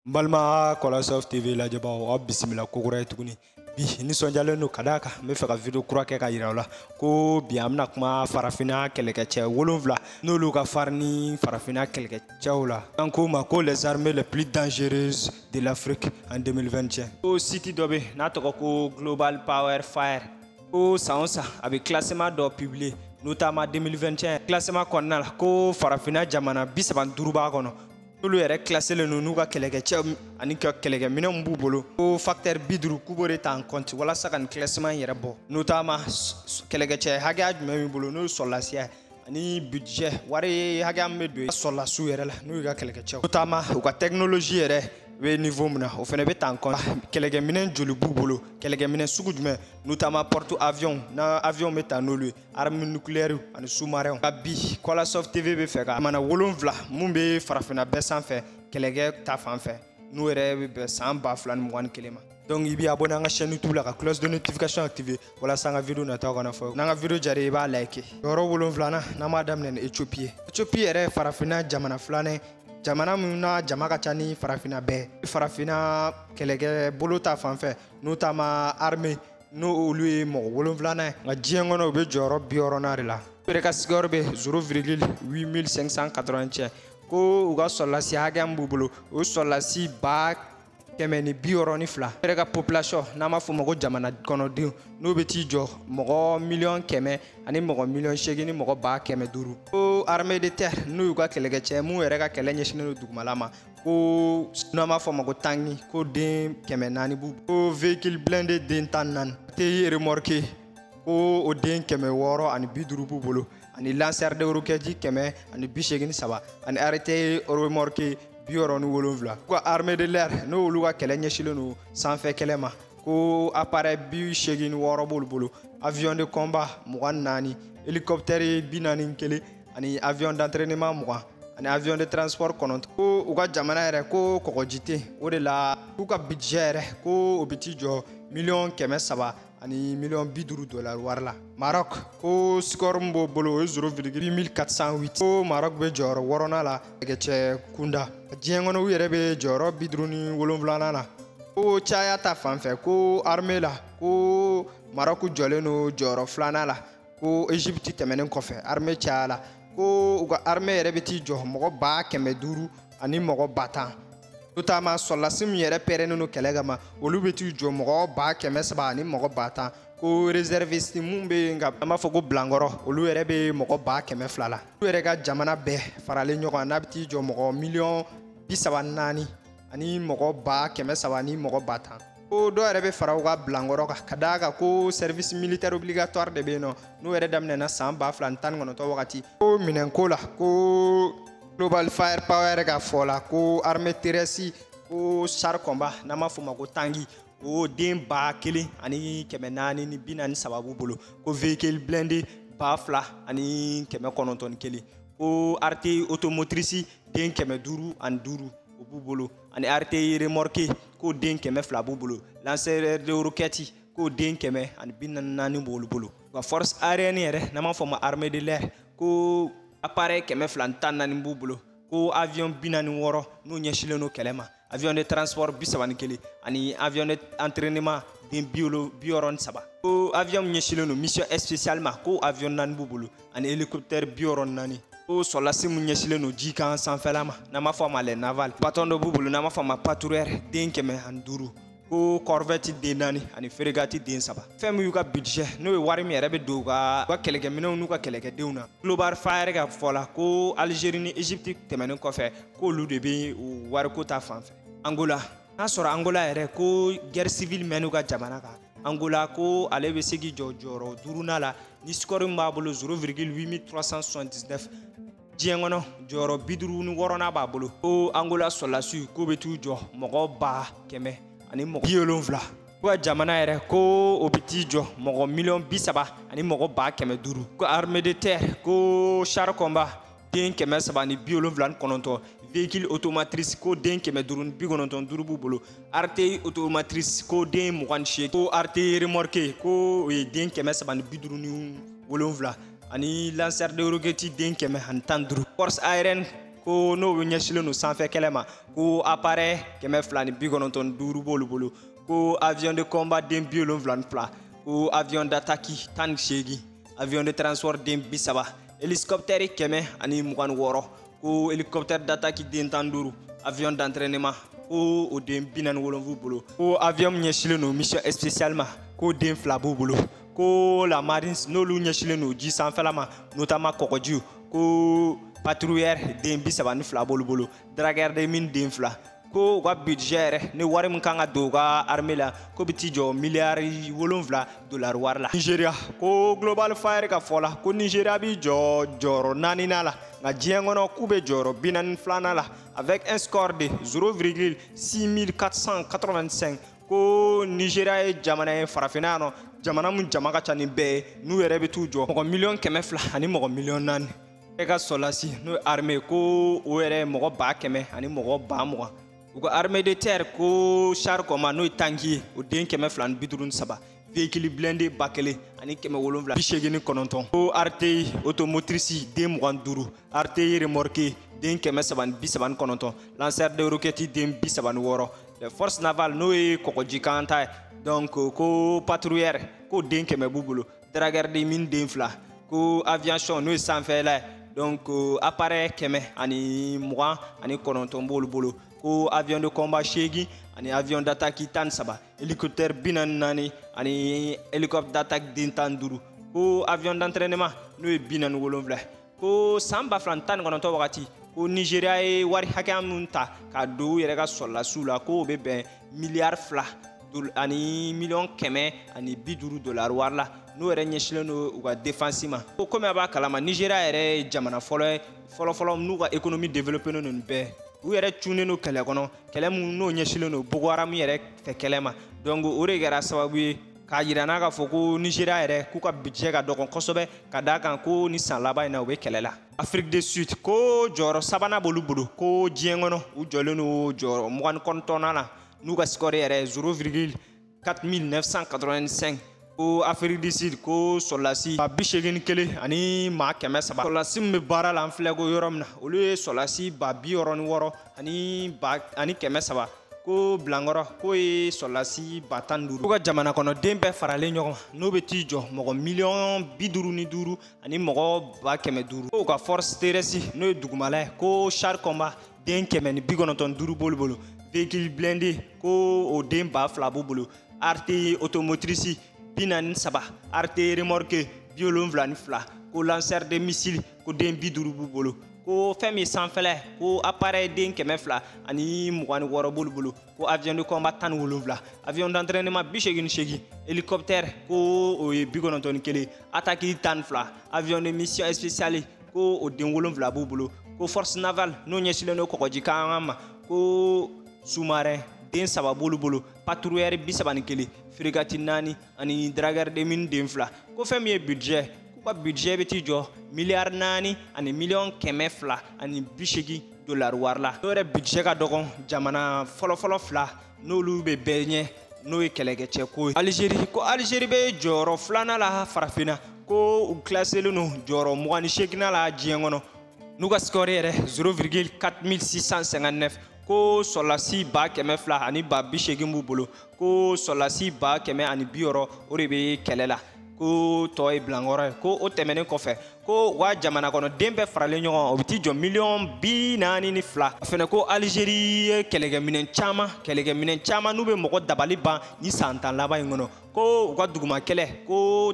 Balma Kolasoft TV la jaba o bisimila kokura tuguni bi ni sonjalen no kadaka me fe ka video kura kɛ ka yira la ko bi amna kuma farafina kɛlɛkɛcɛ 7 n'olu ka farni farafina kɛlɛkɛcɛw la an ko ma ko les armées les plus dangereuses de l'Afrique en 2021 o site dɔ be n'a tɔgɔ ko Global Power Fire ko san o san a bɛ classement dɔ publier notamment 2021 classement kɔnɔna la ko farafina jamana 35 b'a kɔnɔ olu yɛrɛ classé le n'u ka kɛlɛkɛcɛw ani kɛlɛkɛminɛnw b'u bolo ko facteur 50 k'u b'o de ta en compte walasa ka nin classement yɛrɛ bɔ notamment kɛlɛkɛcɛ hakɛya jumɛn b'i bolo n'o ye sɔrɔlasiya ani budget wari hakɛya min bɛ don sɔrɔlasiw yɛrɛ la n'u ka kɛlɛkɛcɛw notamment u ka technologie yɛrɛ bɛ niveau min na o fana bɛ ta en compte kɛlɛkɛminɛn joli b'u bolo kɛlɛkɛminɛn sugu jumɛn notamment porte avion na avion bɛ ta n'olu ye arme nucléaire ani sous-marin ka bi Kolasoft TV bɛ fɛ ka mana 7 mun bɛ farafina bɛɛ sanfɛ kɛlɛkɛ ta fan fɛ n'u yɛrɛ bɛ bɛn san 2021 ma donc i b'i abonné an ka chaîne YouTube la ka cloche de notification activer walasa an ka video nataw kana fɔ n'an ka video diyara i b'a like yɔrɔ 7nan n'an b'a daminɛ ni Éthiopie yɛrɛ farafina jamana filanan jamana min na jama ka ca ni farafina bɛɛ farafina kɛlɛkɛ bolo ta fan fɛ notamment armée n'o olu ye mɔgɔ 7nan ye nka diɲɛ kɔnɔ u bɛ jɔyɔrɔ 60nan de la u yɛrɛ ka sigiyɔrɔ bɛ 0,8580 ko u ka sɔrɔlasi hakɛ min b'u bolo o ye sɔrɔlasi 162 yɛrɛ ka population n'an b'a fɔ o ma ko jamana kɔnɔdenw n'o bɛ t'i jɔ mɔgɔ 100,000 ani mɔgɔ 800,000 ni mɔgɔ 500,000 ko armée de terre n'u y'u ka kɛlɛkɛcɛ mun yɛrɛ ka kɛlɛ ɲɛsinnen don dugumala ma ko n'an b'a fɔ o ma ko tanki ko den 400 b'u ko véhicule blindé den 14 te remorqué ko o den 650 b'u bolo ani lanceur de roquette 183 ani arrêté remorqué 67 ko armée de l'air n'o olu ka kɛlɛ ɲɛsinnen don sanfɛ kɛlɛ ma ko appareil 86 b'olu bolo avion de combat 24 hélicoptère 41 ani avion d'entraînement 20 ani avion de transport 9 ko u ka jamana yɛrɛ ko kɔgɔji tɛ o de la k'u ka budget yɛrɛ ko o bɛ t'i jɔ $300,000 ani $50,000 wari la Maroc ko score min b'o bolo o ye 0,1408 ko Maroc bɛ jɔyɔrɔ 6nan la kɛlɛkɛcɛ kunda diɲɛ kɔnɔ u yɛrɛ bɛ jɔyɔrɔ 57nan na ko caya ta fan fɛ ko armée la ko Maroc jɔlen don jɔyɔrɔ 2nan la ko Égypte tɛmɛnen kɔfɛ armée caya la ko u ka armée yɛrɛ bɛ t'i jɔ mɔgɔ 500,000 ani mɔgɔ 10,000 notamment sɔrɔlasi min yɛrɛ pɛrɛnnen don kɛlɛ kama olu bɛ t'u jɔ mɔgɔ 700,000 ani mɔgɔ 10,000 ko réserviste mun bɛ yen nka an b'a fɔ ko bilankɔrɔ olu yɛrɛ bɛ mɔgɔ 200,000 la olu yɛrɛ ka jamana bɛɛ faralen ɲɔgɔn n'a bɛ t'i jɔ mɔgɔ 34,000,000 ani mɔgɔ 100,000 ani mɔgɔ 10,000 ko dɔw yɛrɛ bɛ fara u ka bilankɔrɔ kan ka d'a kan ko service militaire obligatoire de bɛ yen nɔ n'o yɛrɛ daminɛna san 2019 wagati ko minɛnko la ko Global Fire Power yɛrɛ ka fɔ la ko armée terrestre ko char combat n'an b'a fɔ o ma ko tanki o den 1,000 ani 443 b'u bolo ko véhicule blindé 2,000 ani 991 ko artillerie automotrice den 505 o b'u bolo ani artillerie remorquée ko den 200 b'u bolo lanceur de roquette ko den 144 b'olu bolo ka force aérienne yɛrɛ n'an b'a fɔ o ma armée de l'air ko appareil 214 b'u bolo ko avion 46 n'u ɲɛsinnen don kɛlɛ ma avion de transport 31 ani avion de entraînement den 63 ko avion ɲɛsinnen don mission spéciale ma ko avion 4 b'u bolo ani hélicoptère 64 ko sɔrɔlasi mun ɲɛsinnen don jikan sanfɛla ma n'an b'a fɔ a ma les naval patron dɔ b'u bolo n'an b'a fɔ a ma patrouilleur den 105 ko corvette den 4 ani frégate den 3 fɛn min y'u ka budget n'o ye wari min yɛrɛ bɛ don u ka kɛlɛkɛminɛnw n'u ka kɛlɛkɛdenw na Global Fire ka fɔ la ko Algérie ni Égypte tɛmɛnen kɔfɛ k'olu de bɛ u wariko ta fan fɛ Angola n'a sɔrɔ Angola yɛrɛ ko guerre civile mɛnn'u ka jamana kan Angola ko ale bɛ se k'i jɔ jɔyɔrɔ 4nan la ni score min b'a bolo 0,8379 diɲɛ kɔnɔ jɔyɔrɔ 56nan b'a bolo ko Angola sɔrɔlasiw k'o bɛ t'u jɔ mɔgɔ 100,000 ani mɔgɔ 70 ko ka jamana yɛrɛ ko o bɛ t'i jɔ mɔgɔ 30,000 ani mɔgɔ 100,000 ko armée de terre ko char combat den 779 véhicule automatrice ko den 595 b'u bolo artillerie automatrice ko den 28 ko artillerie remorquée ko o ye den 757 ani lanceur de roquette den 115 force aérienne ko n'o ɲɛsilen no sanfɛ kɛlɛ ma ko appareil 295 b'olu bolo ko avion de combat den 72 ko avion d'attaque 18 avion de transport den 30 hélicoptère 126 ko hélicoptère d'attaque den 15 avion d'entraînement ko o den 47 bolo ko avion ɲɛsilen no mission spéciale ma ko den 2 b'u bolo ko la marine n'olu ɲɛsilen no ji sanfɛla ma notamment kɔgɔjiw ko patrouilleur den 32 b'olu bolo dragueur de mine den 2 ko u ka budget yɛrɛ ni wari min kan ka don u ka armée la ko bi t'i jɔ miliyari 7 dollar wari la. Nigeria ko global fire ka fɔ la ko Nigeria bi jɔ jɔyɔrɔ 4nan la nka diɲɛ kɔnɔ k'u bɛ jɔyɔrɔ 42nan la avec un score de 0,6485 ko Nigeria ye jamana ye farafinna yan nɔ jamana mun jama ka ca ni bɛɛ ye n'u yɛrɛ bɛ t'u jɔ mɔgɔ 200,000 ani mɔgɔ 400,000 e ka sɔrɔlasi n'o ye armée ko o yɛrɛ mɔgɔ 100,000 ani mɔgɔ 20,000 u ka armée de terre ko char kɔma n'o ye tanki ye o den 253 véhicule blindé 1,000 ani 789 ko RTI automotrice den 25 RTI remorqué den 339 lanceur de roquettes den 36 les forces navales n'o ye kɔgɔjikan ta ye donc ko patrouilleur ko den 100 b'u bolo dragueur de mine den 2 ko aviation n'o ye sanfɛla ye donc appareil 129 b'olu bolo ko avion de combat 8 ani avion d'attaque 13 hélicoptère 44 ani hélicoptère d'attaque 15 ko avion d'entraînement n'o ye 47 ko san 2019 wagati ko Nigeria ye wari hakɛ mun ta ka don u yɛrɛ ka sɔrɔlasiw la ko o bɛ bɛn miliyari 2 ani miliyɔn 150 dollar wari la n'o yɛrɛ ɲɛsilen don u ka défense ma ko komi a b'a kalama Nigeria yɛrɛ ye jamana fɔlɔ ye fɔlɔ n'u ka économie développé no nin bɛɛ u yɛrɛ cunnen no kɛlɛ kɔnɔ kɛlɛ mun n'o ɲɛsilen don Boko Haram yɛrɛ fɛ kɛlɛ ma donc o de kɛra sababu ye k'a yira n'a ka fɔ ko Nigeria yɛrɛ k'u ka budget ka dɔgɔn kosɛbɛ ka d'a kan ko ni san laban in na u bɛ kɛlɛ la. Afrique du Sud ko jɔyɔrɔ 3nan b'olu bolo ko diɲɛ kɔnɔ u jɔlen no jɔyɔrɔ 29nan na n'u ka score yɛrɛ 0,4985 ko Afrique du Sud ko sɔrɔlasi 81 ani maa 300 sɔrɔlasi min bɛ baara la an filɛ ko yɔrɔ min na olu ye sɔrɔlasi 66 ani 300 ko Bilankɔrɔ k'o ye sɔrɔlasi 15 ko ka jamana kɔnɔden bɛɛ faralen ɲɔgɔn kan n'o bɛ t'i jɔ mɔgɔ 55,000 ani mɔgɔ 100,000 ko ka force terrestre n'o ye dugumala ye ko char combat den 195 b'olu bolo véhicule blindé ko o den 2000 b'u bolo RTI automotrice 43 RTI remorqué 72 ko lanceur de missile ko den 50 b'u bolo ko fɛn min sanfɛla ko appareil den 200 ani 26 b'olu bolo ko avion de combat 17 avion d'entraînement 88 hélicoptère ko o ye 91 attaque 12 avion de mission spéciale ko o den 7 b'u bolo ko force navale n'o ɲɛsilen no kɔgɔjikan ma ko sous-marin den 3 b'olu bolo patrouilleur 31 frégate 4 ani dragueur de mine den 2 ko fɛn min ye budget k'u ka budget bɛ t'i jɔ miliyari 4 ani miliyɔn 200 ani 80 dollar wari la n'o yɛrɛ budget ka dɔgɔn jamana fɔlɔfɔlɔ 2 n'olu bɛ bɛɛ ɲɛ n'o ye kɛlɛkɛcɛ ko ye Algérie ko Algérie bɛ jɔyɔrɔ 2nan la farafinna ko u classelen no jɔyɔrɔ 28nan la diɲɛ kɔnɔ n'u ka score yɛrɛ 0,4659 ko sɔrɔlasi 200,000 ani 80 b'u bolo ko sɔrɔlasi 100 ani 60 o de bɛ kɛlɛ la ko tɔ ye Bilankɔrɔ ye ko o tɛmɛnen kɔfɛ ko wa jamana kɔnɔ den bɛɛ faralen ɲɔgɔn kan o bɛ t'i jɔ miliyɔn 42 a fɛnɛ ko Algérie ye kɛlɛkɛminɛn caman n'u bɛ mɔgɔ dabali ban ni san 10 laban in kɔnɔ ko u ka duguma kɛlɛ ko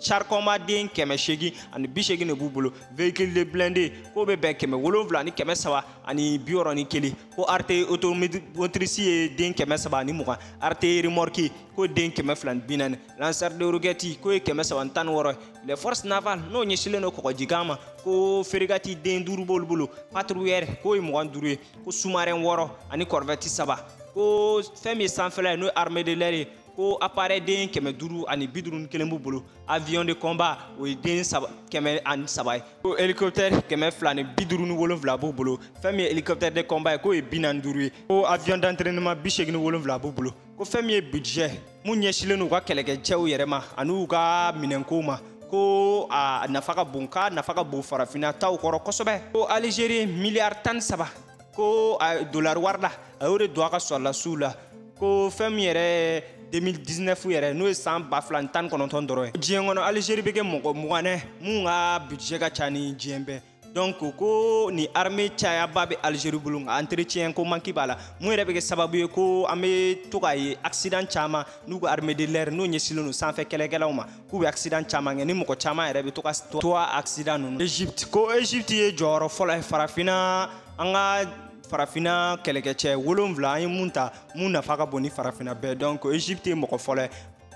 char combat den 800 ani 80 de b'u bolo véhicule de blindé ko bɛ bɛn 7 ani 300 ani 61 ko RTI automotrice ye den 300 ani 20 RTI remorqué ko den 240 lanceur de roquettes ko ye 316 les forces navales n'o ɲɛsilen no kɔgɔjikan ma ko frégate den 5 b'olu bolo patrouilleur ko ye 25 ye ko sous-marin 6 ani corvette 3 ko fɛn min ye sanfɛla ye n'o ye armée de l'air ye ko appareil den 500 ani 51 b'u bolo avion de combat o ye den 103 ye ko hélicoptère 257 b'u bolo fɛn min ye hélicoptère de combat ye k'o ye 45 ye ko avion d'entraînement 87 b'u bolo ko fɛn min ye budget mun ɲɛsilen n'u ka kɛlɛkɛcɛw yɛrɛ ma ani u ka minɛnkow ma ko a nafa ka bon ka nafa ka bon farafina taw kɔrɔ kosɛbɛ ko Algérie miliyari 13 ko dollar wari la a y'o de don a ka sɔrɔdasiw la ko fɛn min yɛrɛ 2019 yɛrɛ n'o ye san 2019 dɔrɔn ye diɲɛ kɔnɔ Algérie bɛ kɛ mɔgɔ 20 mun ka budget ka ca ni diɲɛ bɛɛ donc ko ni armée cayaba bɛ Algérie bolo nka entretien ko manque b'a la mun yɛrɛ bɛ kɛ sababu ye ko an bɛ to k'a ye accident caman n'u ka armée de l'air n'o ɲɛsinnen don sanfɛ kɛlɛkɛlaw ma k'u bɛ accident caman kɛ ni mɔgɔ caman yɛrɛ bɛ to ka to accident ninnu Égypte ko Égypte ye jɔyɔrɔ fɔlɔ ye farafina an ka farafina kɛlɛkɛcɛ 7 an ye mun ta mun nafa ka bon ni farafina bɛɛ donc Égypte ye mɔgɔ fɔlɔ ye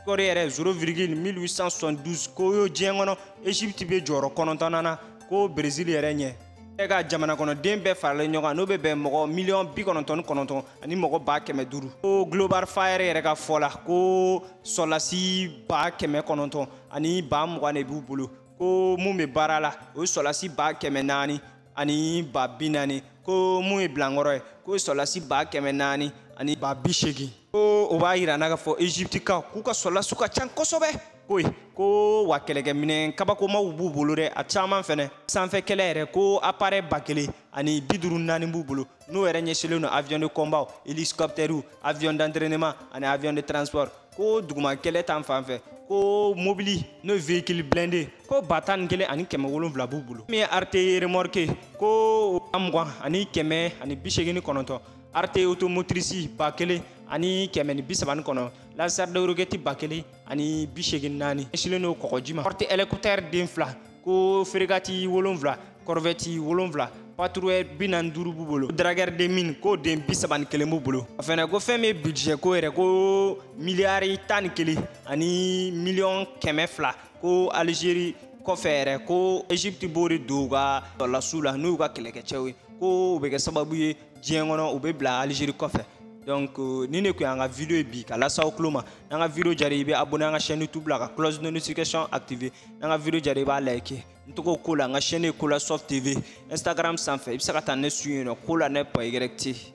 kɔrɔ yɛrɛ 0,1872 ko yo diɲɛ kɔnɔ Égypte bɛ jɔyɔrɔ 9 na ko Brésil yɛrɛ ɲɛ e ka jamana kɔnɔ den bɛɛ faralen ɲɔgɔn kan n'o bɛ bɛn mɔgɔ miliyɔn 99 ani mɔgɔ 500,000 ko Global Fire yɛrɛ ka fɔ la ko sɔrɔdasi 100,900 ani 20,000 de b'u bolo ko mun bɛ baara la o ye sɔrɔdasi 100,400 ani 40,000 ko mun ye bilankɔrɔ ye ko sɔrɔdasi 100,400 ani 80,000 ko o b'a yira n'a ka fɔ Égypte ka k'u ka sɔrɔdasiw ka ca kosɛbɛ ko wa kɛlɛkɛminɛn kabakomaw b'u bolo dɛ a caman fɛnɛ sanfɛ kɛlɛ yɛrɛ ko appareil 1000 ani 54 b'u bolo n'o yɛrɛ ɲɛsinnen don avion de combat hélicoptère avion d'entraînement ani avion de transport ko duguma kɛlɛ tan fan fɛ ko mobili n'o véhicule blindé ko 11 ani 700 b'u bolo min ye arte remorqué ko 20 ani 189 arte automotrice 1000 ani 139 lanceur de roquette 1000 ani 84 ɲɛsinnen don kɔgɔji ma porte hélicoptère den 2 ko frégate 7 corvette 7 patrouille 45 b'u bolo dragueur de mine ko den 31 b'u bolo a fɛnɛ ko fɛn min budget ko yɛrɛ ko miliyari 11 ani miliyɔn 200 ko Algérie kɔfɛ yɛrɛ ko Égypte b'o de don u ka sɔrɔdasiw la n'u y'u ka kɛlɛkɛcɛw ye ko u bɛ kɛ sababu ye diɲɛ kɔnɔ u bɛ bila Algérie kɔfɛ donc ni ne kun y'an ka vidéo ye bi ka lasa aw tulo ma n'an ka vidéo diyara i bɛ abonné an ka chaîne YouTube la ka cloche de notification activé n'an ka vidéo diyara i b'a like n tɔgɔ Kola n ka chaîne ye Kola Soft TV Instagram sanfɛ i bɛ se ka taa ne suivre yen nɔ Kola net.yrect